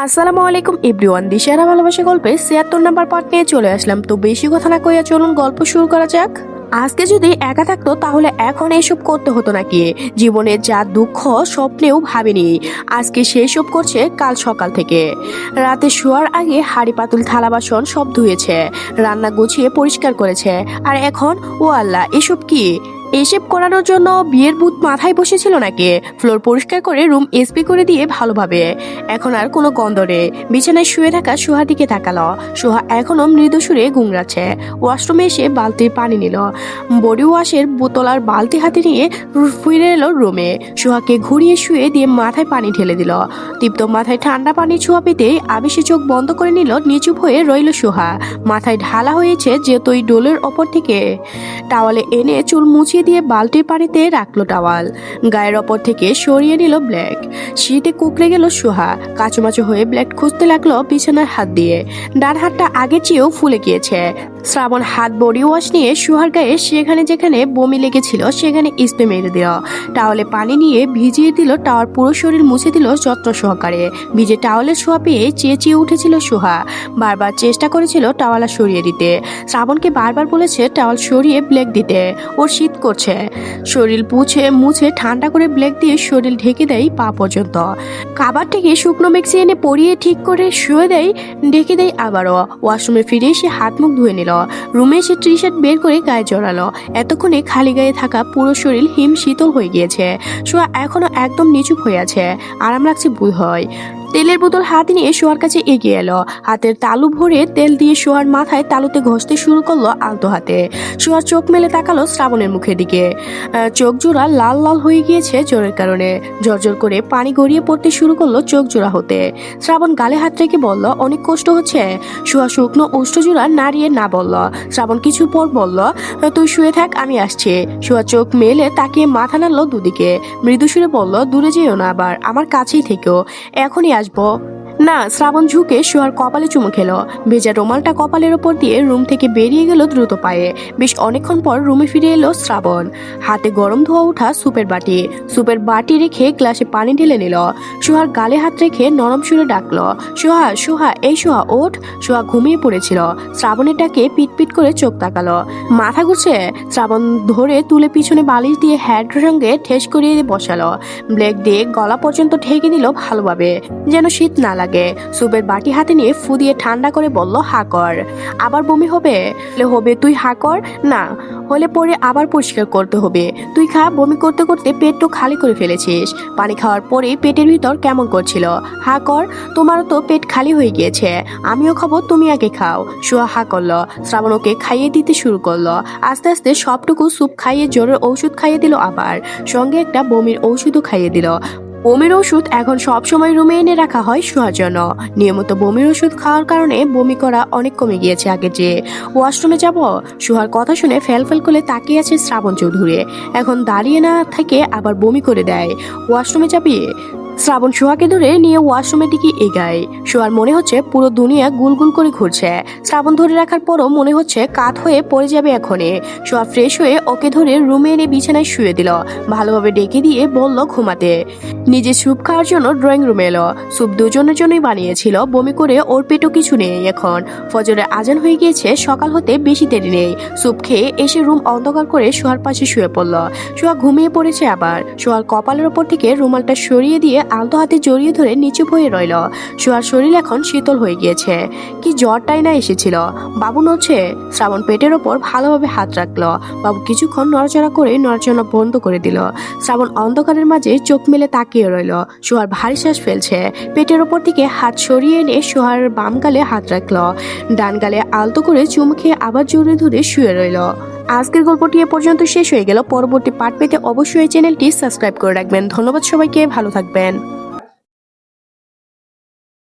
আসসালামু আলাইকুম এভরিওয়ান, দিশারা ভালোবাসা গল্পে ৭৬ নাম্বার পার্ট নিয়ে চলে আসলাম। তো বেশি কথা না কইয়া চলুন গল্প শুরু করা যাক। আজকে যদি একা থাকতো তাহলে এখন এসব করতে হতো নাকি? জীবনে যা দুঃখ স্বপ্নেও ভাবেনি, আজকে সেই সব করছে কাল সকাল থেকে। রাতে শোয়ার আগে হাঁড়ি পাতুল থালা বাসন সব ধুয়েছে, রান্না গুছিয়ে পরিষ্কার করেছে। আর এখন ও আল্লাহ, এসব কি? এসব করানোর জন্য বিয়ের ভূত মাথায় বসেছিল নাকি? ফ্লোর পরিষ্কার করে রুম এসপি করে দিয়ে ভালোভাবে। এখন আর কোনো গন্ধ নেই। বিছানায় শুয়ে থাকা সোহার দিকে তাকালো। সোহা এখনো মৃদু সুরে গুংরাচ্ছে। ওয়াশরুমে এসে বালতির পানি নিল, বডি ওয়াশের বোতল আর বালতি হাতে নিয়ে ফিরে এলো রুমে। সোহাকে ঘুরিয়ে শুয়ে দিয়ে মাথায় পানি ঢেলে দিল। তৃপ্ত মাথায় ঠান্ডা পানি ছোঁয়া পেতে আবেশে চোখ বন্ধ করে নিল। নিচুপ হয়ে রইল সোহা। মাথায় ঢালা হয়েছে যেহেতু ওই ডোলের ওপর থেকে। টাওয়ালে এনে চুল মুছিয়ে দিয়ে বালতির পানিতে রাখলো টাওয়াল। গায়ের ওপর থেকে সরিয়ে নিল ব্ল্যাক। শীতে কুকড়ে গেল সোহা। কাচুমাচু হয়ে ব্ল্যাক খুঁজতে লাগলো বিছানার হাত দিয়ে। ডান হাতটা আগের চেয়েও ফুলে গিয়েছে। শ্রাবণ হাত বডি ওয়াশ নিয়ে সোহার গায়ে যেখানে যেখানে বমি লেগেছিল সেখানে স্প্রে মেরে দিল। টাওয়ালে পানি নিয়ে ভিজিয়ে দিল। টাওয়ার পুরো শরীর মুছে দিল যত্ন সহকারে। ভিজে টাওয়ালের ছোঁয়া পেয়ে চেঁচিয়ে উঠেছিল সোহা। বারবার চেষ্টা করেছিল টাওয়ালা সরিয়ে দিতে। শ্রাবণকে বারবার বলেছে টাওয়াল সরিয়ে ব্ল্যাক দিতে। ওর শীত করছে। শরীর মুছে ঠান্ডা করে ব্ল্যাক দিয়ে শরীর ঢেকে দেয় পা পর্যন্ত। খাবার থেকে শুকনো মেক্সি এনে পরিয়ে ঠিক করে শুয়ে দেয়, ঢেকে দেয় আবারও। ওয়াশরুমে ফিরে এসে হাত মুখ ধুয়ে নিল। রুমে এসে টি শার্ট বের করে গায়ে জড়ালো। এতক্ষণে খালি গায়ে থাকা পুরো শরীর হিম শীতল হয়ে গিয়েছে। সোয়া এখনো একদম নিচুপ হয়ে আছে। আরাম লাগছে বোধ হয়। তেলের বোতল হাতে নিয়ে সোয়ার কাছে এগিয়ে এলো। হাতের তালু ভরে তেল দিয়ে সোয়ার মাথায় তালুতে ঘষতে শুরু করলো আলতো হাতে। সোয়ার চোখ মেলে তাকালো শ্রাবণের মুখের দিকে। চোখ জোড়া লাল লাল হয়ে গিয়েছে জ্বরের কারণে। ঝরঝর করে পানি গড়িয়ে পড়তে শুরু করলো চোখ জোড়া হতে। শ্রাবণ গালে হাত রেখে বলল, অনেক কষ্ট হচ্ছে? সোয়া শুকনো ওষ্ঠজোড়া নাড়িয়ে না বলল। শ্রাবণ কিছু পর বলল, তুই শুয়ে থাক, আমি আসছি। সোয়া চোখ মেলে তাকিয়ে মাথা নাড়লো দুদিকে। মৃদু সুরে বলল, দূরে যেও না, আবার আমার কাছেই থেকো, এখনই আসবো। না। শ্রাবণ ঝুঁকে সোহার কপালে চুমু খেলো। ভেজা রুমালটা কপালের ওপর দিয়ে রুম থেকে বেরিয়ে গেল দ্রুত পায়ে। বেশ অনেকক্ষণ পর রুমে ফিরে এলো শ্রাবণ। হাতে গরম ধোয়া ওঠা সুপের বাটি রেখে গ্লাসে পানি ঢেলে নিল। সোহার গালে হাত রেখে নরম সুরে ডাকলো, সোহা সোহা, এই সোহা ওঠ। সোহা ঘুমিয়ে পড়েছিল। শ্রাবণের ডাকে পিট করে চোখ তাকালো। মাথা ঘুরছে। শ্রাবণ ধরে তুলে পিছনে বালিশ দিয়ে হ্যাডের সঙ্গে ঠেস করিয়ে বসালো। ব্লেক দিয়ে গলা পর্যন্ত ঢেকে দিল ভালোভাবে, যেন শীত না লাগে। সুপের বাটি হাতে নিয়ে ফু দিয়ে ঠান্ডা করে বলল, হা কর। আবার বমি হবে? হবে, তুই হা কর। না হলে পরে আবার পরিষ্কার করতে হবে। তুই খা। বমি করতে করতে পেট তো খালি করে ফেলেছিস। পানি খাওয়ার পরেই পেটের ভিতর কেমন করছিল। হা কর। তোমারও তো পেট খালি হয়ে গিয়েছে। আমিও খাবো, তুমি আগে খাও। সোহা হা করলো। শ্রাবণ ওকে খাইয়ে দিতে শুরু করলো। আস্তে আস্তে সবটুকু স্যুপ খাইয়ে জ্বরের ঔষধ খাইয়ে দিল, আবার সঙ্গে একটা বমির ঔষধও খাইয়ে দিল। বমির ওষুধ এখন সব সময় রুমে এনে রাখা হয় সোহার জন্য। নিয়মিত বমির ওষুধ খাওয়ার কারণে বমি করা অনেক কমে গিয়েছে আগে যে। ওয়াশরুমে যাব? সোহার কথা শুনে ফেল করে তাকিয়ে আছে শ্রাবণ চৌধুরী। এখন দাঁড়িয়ে না থেকে আবার বমি করে দেয়। ওয়াশরুমে যাবি? শ্রাবণ সোহাকে ধরে নিয়ে ওয়াশরুমের দিকে এগায়। সোহার মনে হচ্ছে পুরো দুনিয়া গুলগুল করে ঘুরছে। শ্রাবণ ধরে রাখার পরও মনে হচ্ছে কাত হয়ে পড়ে যাবে এখনই। সোহা ফ্রেশ হয়ে ওকে ধরে রুমে এনে বিছানায় শুয়ে দিল। ভালোভাবে ডেকে দিয়ে বলল ঘুমাতে। নিজে স্যুপ খাওয়ার জন্য ড্রয়িং রুমে এলো। স্যুপ দুজনের জন্যই বানিয়েছিল। বমি করে ওর পেটও কিছু নেই এখন। ফজরে আজান হয়ে গিয়েছে, সকাল হতে বেশি দেরি নেই। স্যুপ খেয়ে এসে রুম অন্ধকার করে সোহার পাশে শুয়ে পড়ল। সোহা ঘুমিয়ে পড়েছে আবার। সোহার কপালের ওপর থেকে রুমালটা সরিয়ে দিয়ে আলতো হাতে জড়িয়ে ধরে নিচু হয়ে রইল। সোহার শরীর এখন শীতল হয়ে গিয়েছে। কি জ্বরটাই না এসেছিল। বাবু নড়ছে। শ্রাবণ পেটের ওপর ভালোভাবে হাত রাখলো। বাবু কিছুক্ষণ নড়াচড়া করে নড়াচড়া বন্ধ করে দিল। শ্রাবণ অন্ধকারের মাঝে চোখ মেলে তাকিয়ে রইল। সোহার ভারী শ্বাস ফেলছে। পেটের ওপর থেকে হাত সরিয়ে এনে সোহার বাম গালে হাত রাখলো। ডান গালে আলতো করে চুমু খেয়ে আবার জোরে ধরে শুয়ে রইল। আজকের গল্পটি এ পর্যন্ত শেষ হয়ে গেল। পরবর্তী পার্ট পেতে অবশ্যই চ্যানেলটি সাবস্ক্রাইব করে রাখবেন। ধন্যবাদ সবাইকে, ভালো থাকবেন।